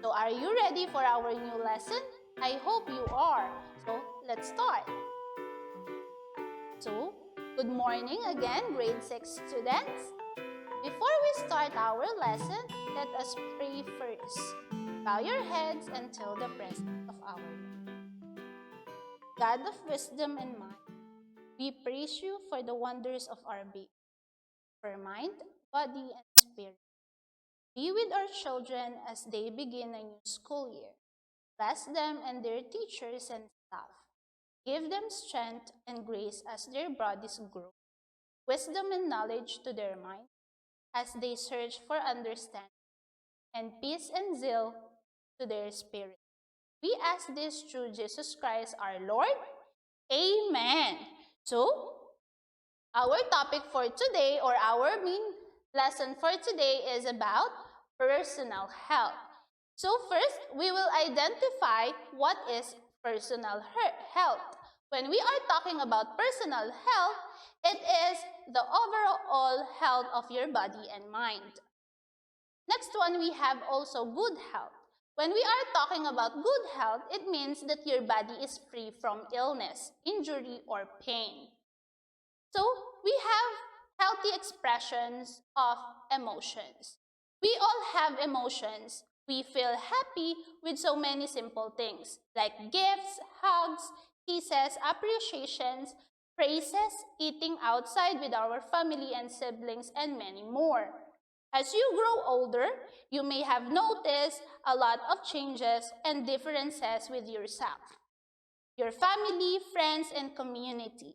So are you ready for our new lesson? I hope you are. So let's start. So, good morning again, grade 6 students. Before we start our lesson, let us pray first. Bow your heads until the presence of our Lord. God of wisdom and mind, we praise you for the wonders of our baby, for mind, body, and spirit. Be with our children as they begin a new school year. Bless them and their teachers and staff. Give them strength and grace as their bodies grow, wisdom and knowledge to their minds as they search for understanding, and peace and zeal to their spirit. We ask this through Jesus Christ our Lord. Amen. So, our topic for today, or our main lesson for today, is about personal health. So first, we will identify what is personal health. When we are talking about personal health, it is the overall health of your body and mind. Next one, we have also good health. When we are talking about good health, it means that your body is free from illness, injury, or pain. So, we have healthy expressions of emotions. We all have emotions. We feel happy with so many simple things like gifts, hugs, kisses, appreciations, praises, eating outside with our family and siblings, and many more. As you grow older, you may have noticed a lot of changes and differences with yourself, your family, friends, and community.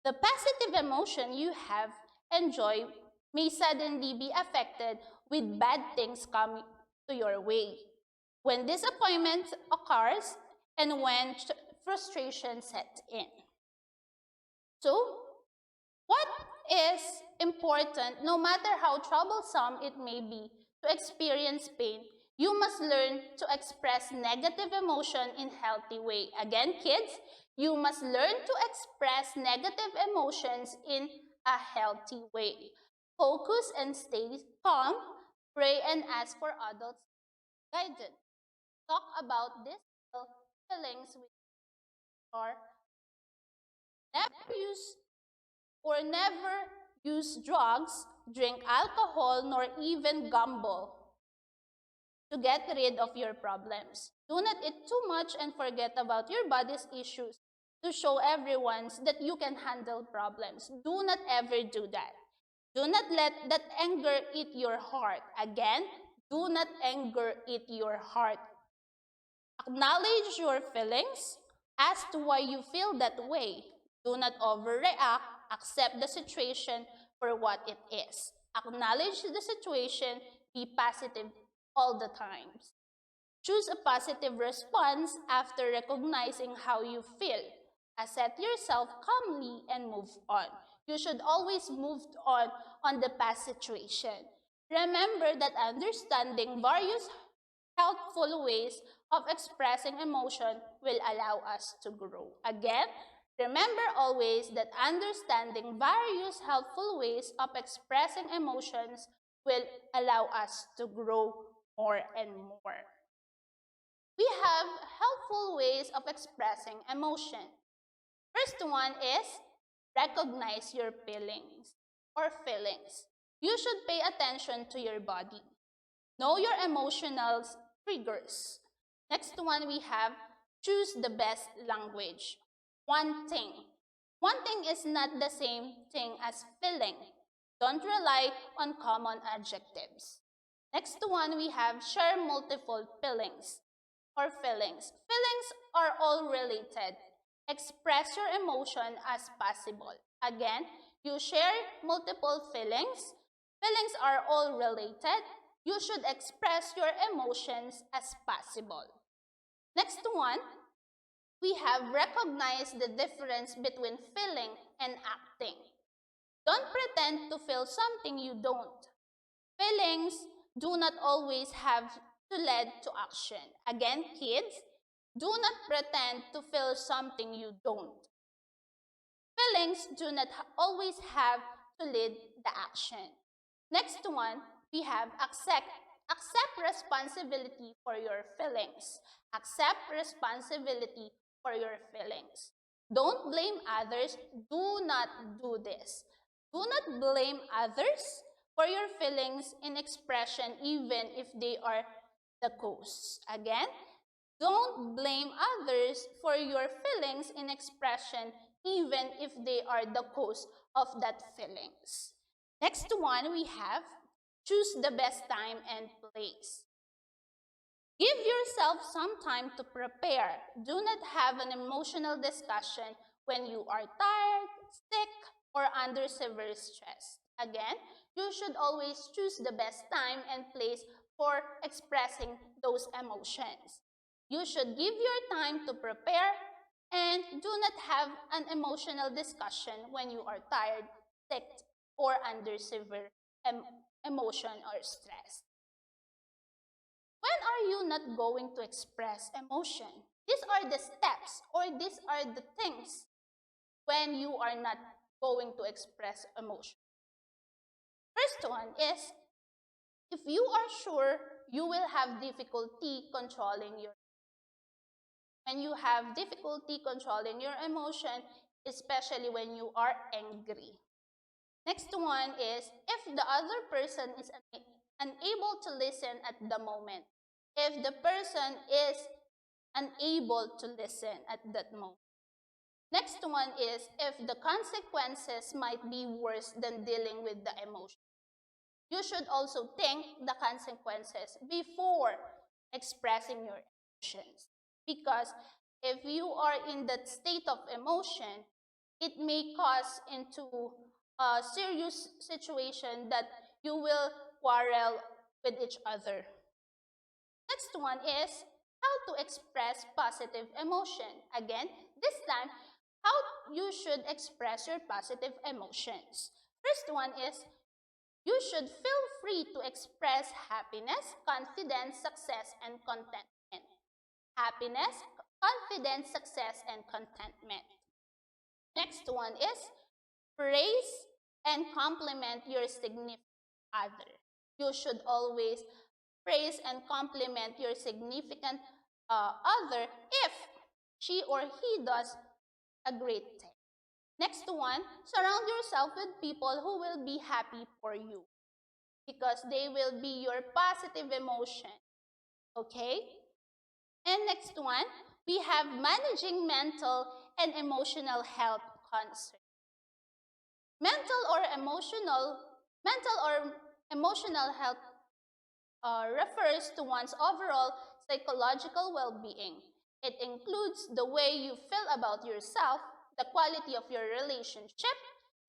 The positive emotion you have enjoyed may suddenly be affected with bad things coming to your way, when disappointment occurs, and when frustration sets in. So, what is important, no matter how troublesome it may be to experience pain, you must learn to express negative emotion in a healthy way. Again, kids, you must learn to express negative emotions in a healthy way. Focus and stay calm, pray and ask for adults' guidance. Talk about these feelings with your never use drugs, drink alcohol, nor even gamble to get rid of your problems. Do not eat too much and forget about your body's issues to show everyone that you can handle problems. Do not ever do that. Do not let that anger eat your heart. Again, do not anger eat your heart. Acknowledge your feelings. Ask why you feel that way. Do not overreact. Accept the situation for what it is. Acknowledge the situation. Be positive all the time. Choose a positive response after recognizing how you feel. Accept yourself calmly and move on. You should always move on the past situation. Remember that understanding various helpful ways of expressing emotion will allow us to grow. Again, remember always that understanding various helpful ways of expressing emotions will allow us to grow more and more. We have helpful ways of expressing emotion. First one is recognize your feelings or feelings. You should pay attention to your body. Know your emotional triggers. Next one we have choose the best language. One thing. One thing is not the same thing as feeling. Don't rely on common adjectives. Next one we have share multiple feelings or feelings. Feelings are all related. Express your emotion as possible. Again, you share multiple feelings. Feelings are all related. You should express your emotions as possible. Next one, we have recognized the difference between feeling and acting. Don't pretend to feel something you don't. Feelings do not always have to lead to action. Again, kids, do not pretend to feel something you don't. Feelings do not always have to lead the action. Next one, we have Accept responsibility for your feelings. Accept responsibility for your feelings. Don't blame others. Do not do this. Do not blame others for your feelings in expression, even if they are the cause. Again, don't blame others for your feelings in expression, even if they are the cause of that feelings. Next one we have, choose the best time and place. Give yourself some time to prepare. Do not have an emotional discussion when you are tired, sick, or under severe stress. Again, you should always choose the best time and place for expressing those emotions. You should give your time to prepare and do not have an emotional discussion when you are tired, sick, or under severe emotion or stress. When are you not going to express emotion? These are the steps or these are the things when you are not going to express emotion. First one is, if you are sure you will have difficulty controlling your, when you have difficulty controlling your emotion, especially when you are angry. Next one is, if the other person is unable to listen at the moment. If the person is unable to listen at that moment. Next one is, if the consequences might be worse than dealing with the emotion. You should also think the consequences before expressing your emotions. Because if you are in that state of emotion, it may cause into a serious situation that you will quarrel with each other. Next one is how to express positive emotion. Again, this time, how you should express your positive emotions. First one is, you should feel free to express happiness, confidence, success, and contentment. Happiness, confidence, success, and contentment. Next one is praise and compliment your significant other. You should always praise and compliment your significant other if she or he does a great thing. Next one, surround yourself with people who will be happy for you because they will be your positive emotion. Okay? And next one, we have managing mental and emotional health concerns. Mental or emotional health refers to one's overall psychological well-being. It includes the way you feel about yourself, the quality of your relationship,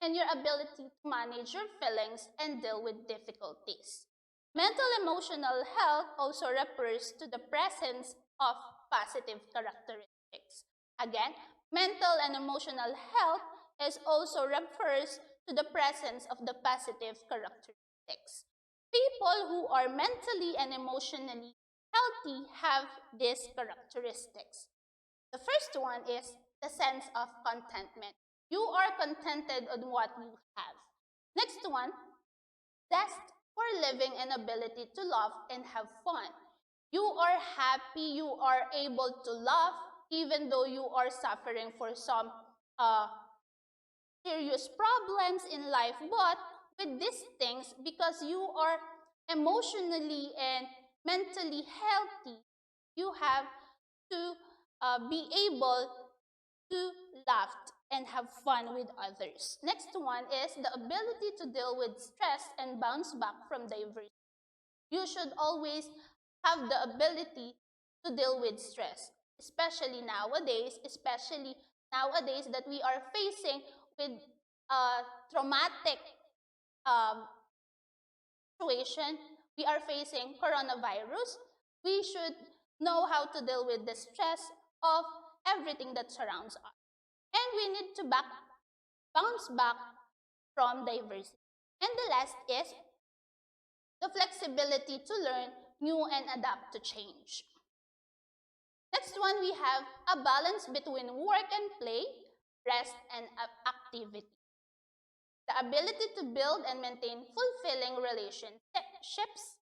and your ability to manage your feelings and deal with difficulties. Mental emotional health also refers to the presence of positive characteristics. Again, mental and emotional health is also refers to the presence of the positive characteristics. People who are mentally and emotionally healthy have these characteristics. The first one is the sense of contentment. You are contented on what you have. Next one, zest for living and ability to laugh and have fun. You are happy, you are able to laugh even though you are suffering for some serious problems in life, but with these things, because you are emotionally and mentally healthy, you have to be able to laugh and have fun with others. Next one is the ability to deal with stress and bounce back from diversity. You should always have the ability to deal with stress, especially nowadays that we are facing with a traumatic um, situation. We are facing coronavirus. We should know how to deal with the stress of everything that surrounds us. And we need to bounce back from diversity. And the last is the flexibility to learn new and adapt to change. Next one, we have a balance between work and play, rest and activity. The ability to build and maintain fulfilling relationships,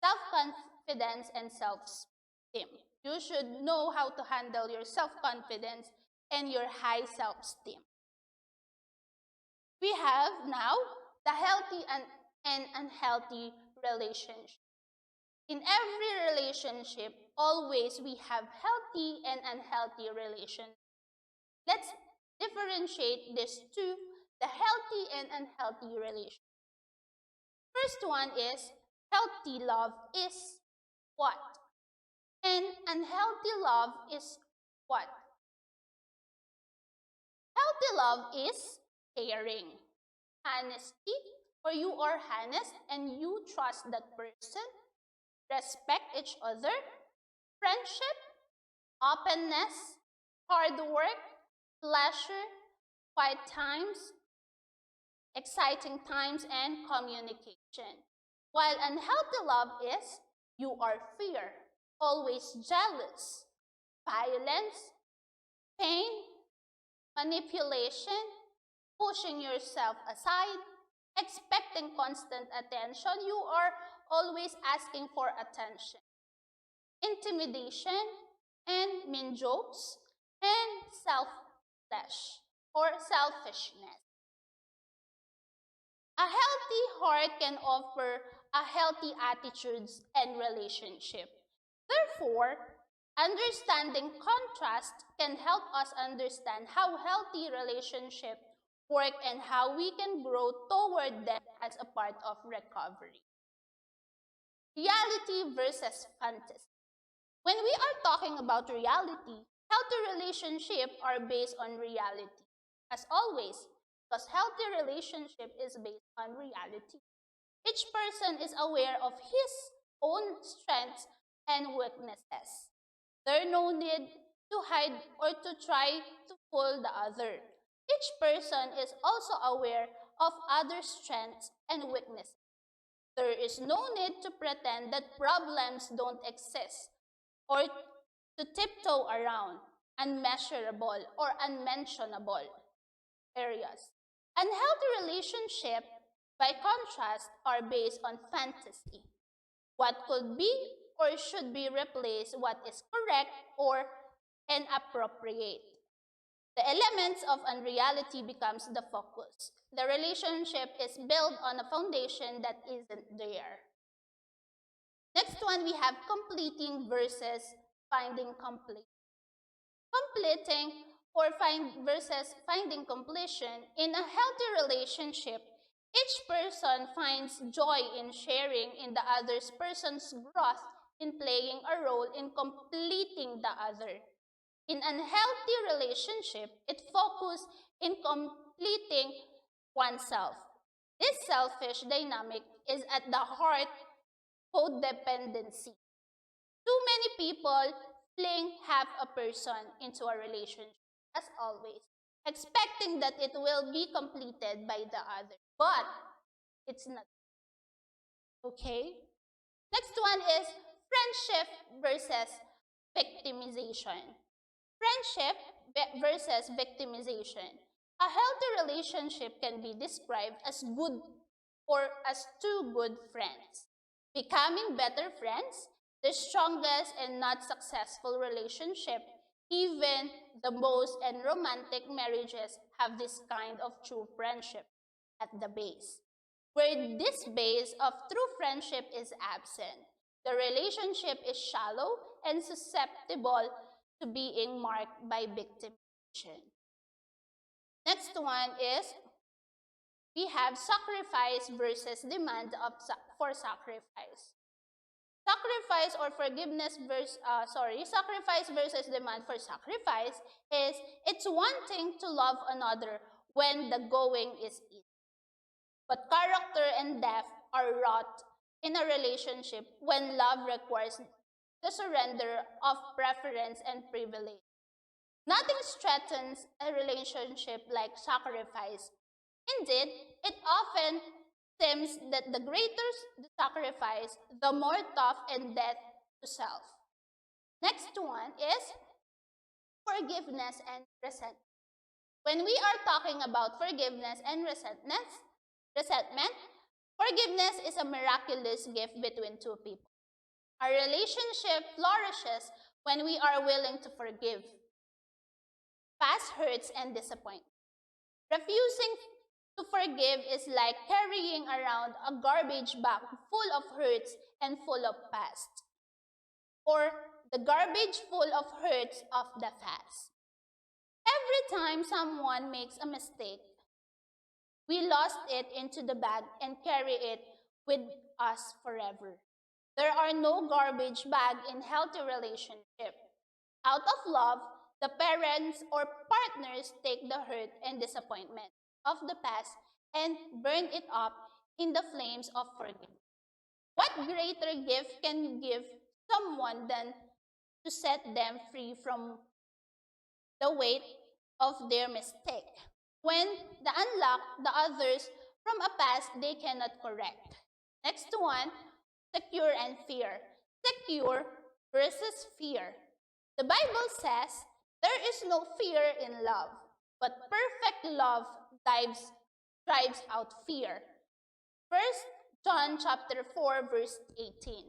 self-confidence and self-esteem. You should know how to handle your self-confidence and your high self-esteem. We have now the healthy and unhealthy relationship. In every relationship, always we have healthy and unhealthy relationships. Let's differentiate these two, the healthy and unhealthy relationship. First one is healthy love is what? And unhealthy love is what? Healthy love is caring, honesty, or you are honest and you trust that person, respect each other, friendship, openness, hard work, pleasure, quiet times, exciting times, and communication. While unhealthy love is you are fear, always jealous, violence, pain, manipulation, pushing yourself aside, expecting constant attention. You are always asking for attention. Intimidation and mean jokes and self-flesh or selfishness. A healthy heart can offer a healthy attitudes and relationship. Therefore, understanding contrast can help us understand how healthy relationships work and how we can grow toward them as a part of recovery. Reality versus fantasy. When we are talking about reality, healthy relationships are based on reality. As always, because healthy relationship is based on reality. Each person is aware of his own strengths and weaknesses. There's no need to hide or to try to fool the other. Each person is also aware of other strengths and weaknesses. There is no need to pretend that problems don't exist or to tiptoe around unmeasurable or unmentionable areas. Unhealthy relationships, by contrast, are based on fantasy. What could be or should be replaced, what is correct or inappropriate. The elements of unreality becomes the focus. The relationship is built on a foundation that isn't there. Next one, we have completing versus finding complete. Completing or versus finding completion. In a healthy relationship, each person finds joy in sharing in the other person's growth, in playing a role in completing the other. In unhealthy relationship, it focuses in completing oneself. This selfish dynamic is at the heart of codependency. Too many people fling half a person into a relationship, as always, expecting that it will be completed by the other. But it's not. Okay? Next one is friendship versus victimization. Friendship versus victimization. A healthy relationship can be described as good or as two good friends. Becoming better friends, the strongest and not successful relationship, even the most and romantic marriages have this kind of true friendship at the base. Where this base of true friendship is absent, the relationship is shallow and susceptible to being marked by victimization. Next one is we have sacrifice versus demand for sacrifice. Sacrifice or forgiveness sacrifice versus demand for sacrifice is it's one thing to love another when the going is easy. But character and depth are wrought in a relationship when love requires the surrender of preference and privilege. Nothing strengthens a relationship like sacrifice. Indeed, it often seems that the greater the sacrifice, the more tough and death to self. Next one is forgiveness and resentment. When we are talking about forgiveness and resentment, forgiveness is a miraculous gift between two people. Our relationship flourishes when we are willing to forgive past hurts and disappointments. Refusing to forgive is like carrying around a garbage bag full of hurts and full of past, or the garbage full of hurts of the past. Every time someone makes a mistake, we lost it into the bag and carry it with us forever. There are no garbage bag in healthy relationship. Out of love, the parents or partners take the hurt and disappointment of the past and burn it up in the flames of forgiveness. What greater gift can you give someone than to set them free from the weight of their mistake? When they unlock the others from a past they cannot correct. Next one, secure and fear. Secure versus fear. The Bible says there is no fear in love, but perfect love drives out fear. First John chapter 4 verse 18.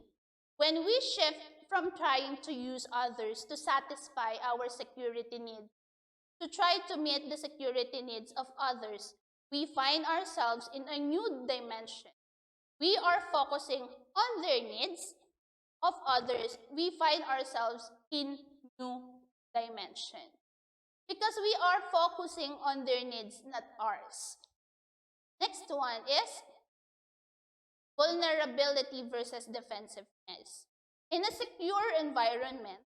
When we shift from trying to use others to satisfy our security needs to try to meet the security needs of others, we find ourselves in a new dimension. We are focusing on their needs of others. We find ourselves in new dimension because we are focusing on their needs, not ours. Next one is vulnerability versus defensiveness. In a secure environment,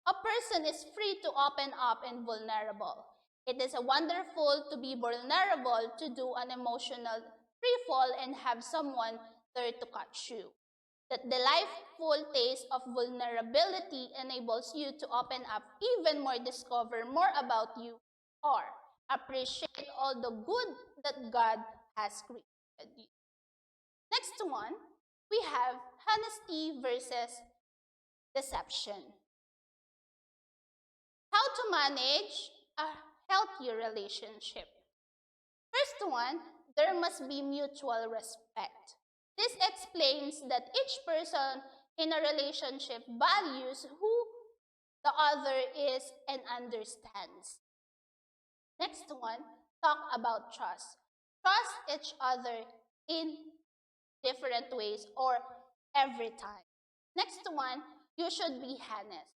a person is free to open up and vulnerable. It is wonderful to be vulnerable, to do an emotional free fall and have someone there to catch you. That delightful taste of vulnerability enables you to open up even more, discover more about you, or appreciate all the good that God has created you. Next one, we have honesty versus deception. How to manage a healthy relationship. First one, there must be mutual respect. This explains that each person in a relationship values who the other is and understands. Next one, talk about trust. Trust each other in different ways or every time. Next one, you should be honest.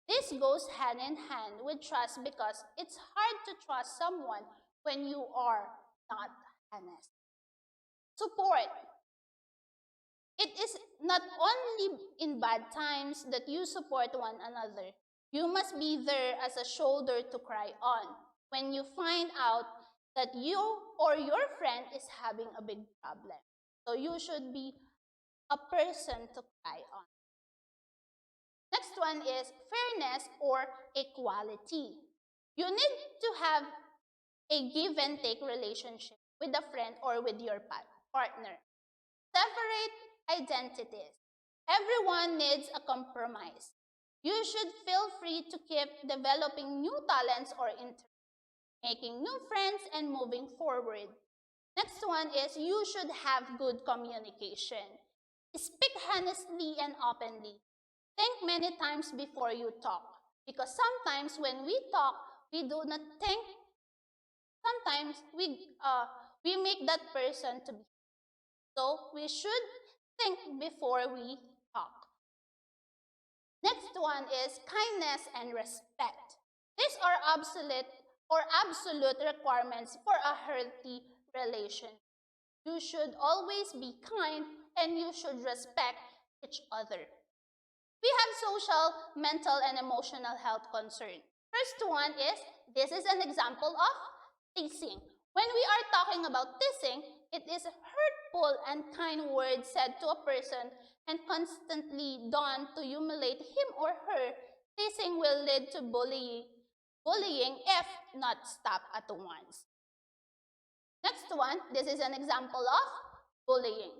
This goes hand in hand with trust because it's hard to trust someone when you are not honest. Support. It is not only in bad times that you support one another. You must be there as a shoulder to cry on when you find out that you or your friend is having a big problem. So you should be a person to cry on. Next one is fairness or equality. You need to have a give and take relationship with a friend or with your partner. Separate identities. Everyone needs a compromise. You should feel free to keep developing new talents or interests, making new friends, and moving forward. Next one is you should have good communication. Speak honestly and openly. Think many times before you talk. Because sometimes when we talk, we do not think. Sometimes we make that person to be. So we should think before we talk. Next one is kindness and respect. These are absolute requirements for a healthy relation. You should always be kind and you should respect each other. We have social, mental, and emotional health concern. First one is, this is an example of teasing. When we are talking about teasing, it is hurtful and kind words said to a person and constantly done to humiliate him or her. Teasing will lead to bullying if not stopped at once. Next one, this is an example of bullying.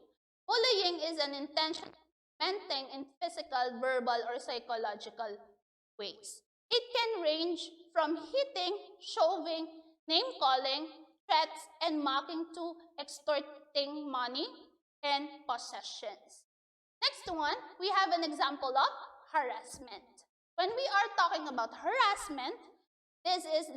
Bullying is an intentional tormenting in physical, verbal, or psychological ways. It can range from hitting, shoving, name-calling, threats, and mocking to extorting money and possessions. Next one, we have an example of harassment. When we are talking about harassment, this is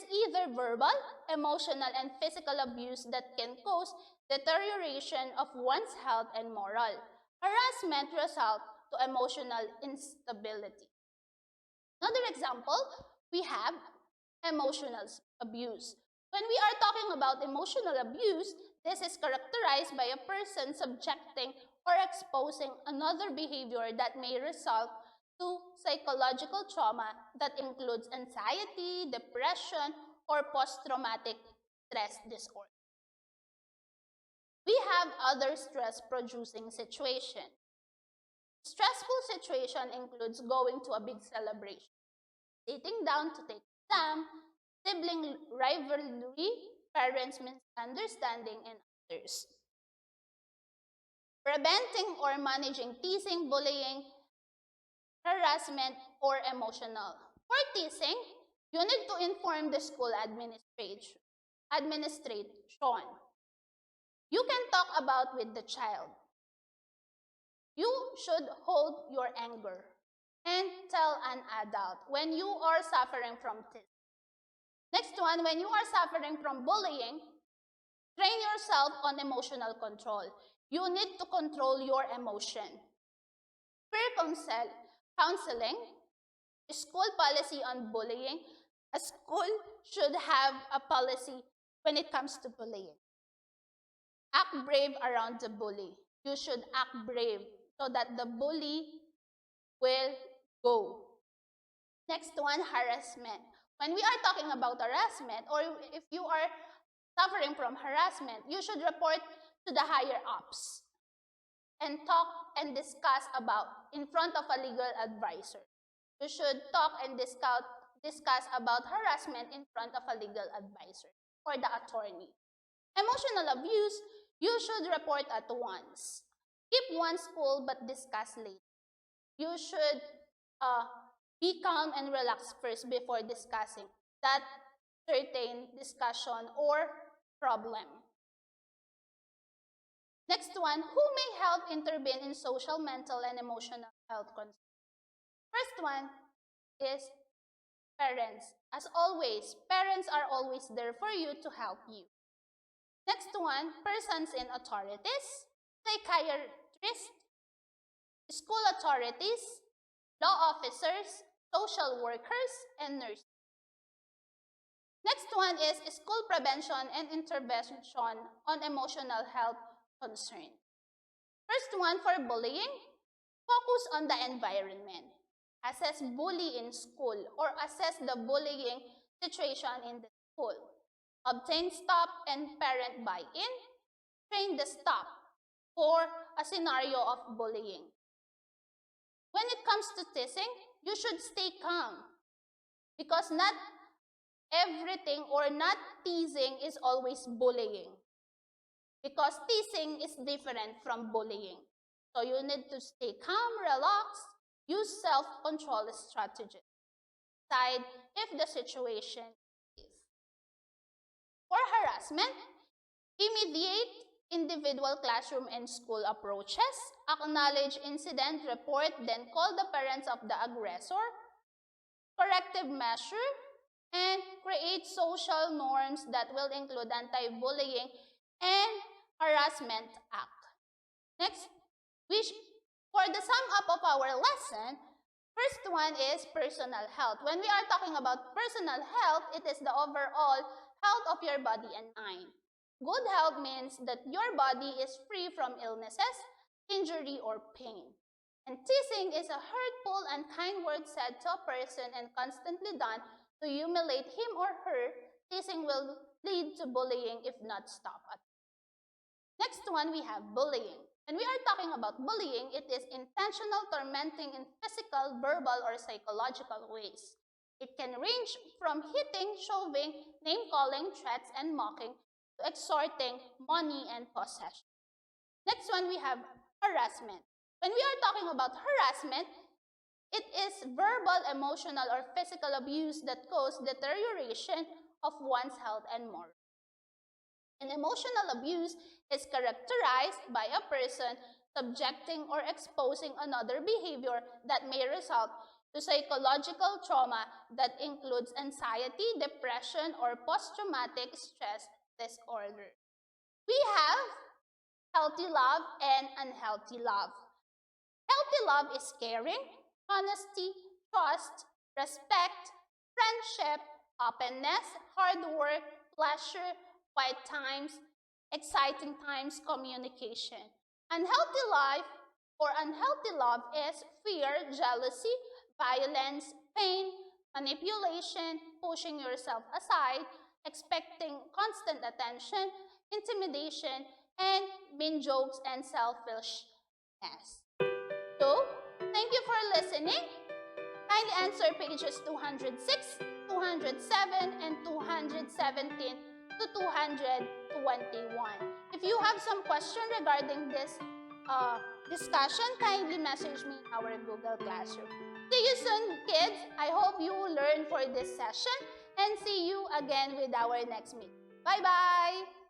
either verbal, emotional, and physical abuse that can cause deterioration of one's health and moral. Harassment results to emotional instability. Another example, we have emotional abuse. When we are talking about emotional abuse, this is characterized by a person subjecting or exposing another behavior that may result to psychological trauma that includes anxiety, depression, or post-traumatic stress disorder. We have other stress-producing situations. Stressful situation includes going to a big celebration, sitting down to take exam, sibling rivalry, parents' misunderstanding, and others. Preventing or managing teasing, bullying, harassment, or emotional. For teasing, you need to inform the school administration. You can talk about with the child. You should hold your anger and tell an adult when you are suffering from teasing. Next one, when you are suffering from bullying, train yourself on emotional control. You need to control your emotion. Peer counseling, school policy on bullying. A school should have a policy when it comes to bullying. Act brave around the bully. You should act brave so that the bully will go. Next one, harassment. When we are talking about harassment, or if you are suffering from harassment, you should report to the higher ups and talk and discuss about in front of a legal advisor. You should talk and discuss about harassment in front of a legal advisor or the attorney. Emotional abuse, you should report at once. Keep one's cool but discuss later. You should be calm and relaxed first before discussing that certain discussion or problem. Next one, who may help intervene in social, mental, and emotional health concerns? First one is parents. As always, parents are always there for you to help you. Next one, persons in authorities, psychiatrists, school authorities, law officers, social workers, and nurses. Next one is school prevention and intervention on emotional health concern. First one, for bullying, focus on the environment. Assess bully in school or assess the bullying situation in the school. Obtain staff and parent buy-in. Train the staff for a scenario of bullying. When it comes to teasing, you should stay calm because not everything or not teasing is always bullying. Because teasing is different from bullying. So you need to stay calm, relax, use self-control strategies. Decide if the situation is. For harassment, immediate individual classroom and school approaches, acknowledge incident, report, then call the parents of the aggressor, corrective measure, and create social norms that will include anti-bullying and harassment act. Next, for the sum up of our lesson, first one is personal health. When we are talking about personal health, it is the overall health of your body and mind. Good health means that your body is free from illnesses, injury, or pain. And teasing is a hurtful and kind word said to a person and constantly done to humiliate him or her. Teasing will lead to bullying if not stopped. Next one, we have bullying. When we are talking about bullying, it is intentional tormenting in physical, verbal, or psychological ways. It can range from hitting, shoving, name-calling, threats, and mocking to extorting money and possession. Next one, we have harassment. When we are talking about harassment, it is verbal, emotional, or physical abuse that cause deterioration of one's health and moral. And emotional abuse is characterized by a person subjecting or exposing another behavior that may result to psychological trauma that includes anxiety, depression, or post-traumatic stress disorder. We have healthy love and unhealthy love. Healthy love is caring, honesty, trust, respect, friendship, openness, hard work, pleasure, quiet times, exciting times, communication. Unhealthy life or unhealthy love is fear, jealousy, violence, pain, manipulation, pushing yourself aside, expecting constant attention, intimidation, and mean jokes and selfishness. So, thank you for listening. Kindly answer pages 206, 207, and 217 to 221. If you have some question regarding this discussion, kindly message me in our Google Classroom. See you soon, kids. I hope you will learn for this session and see you again with our next meeting. Bye-bye!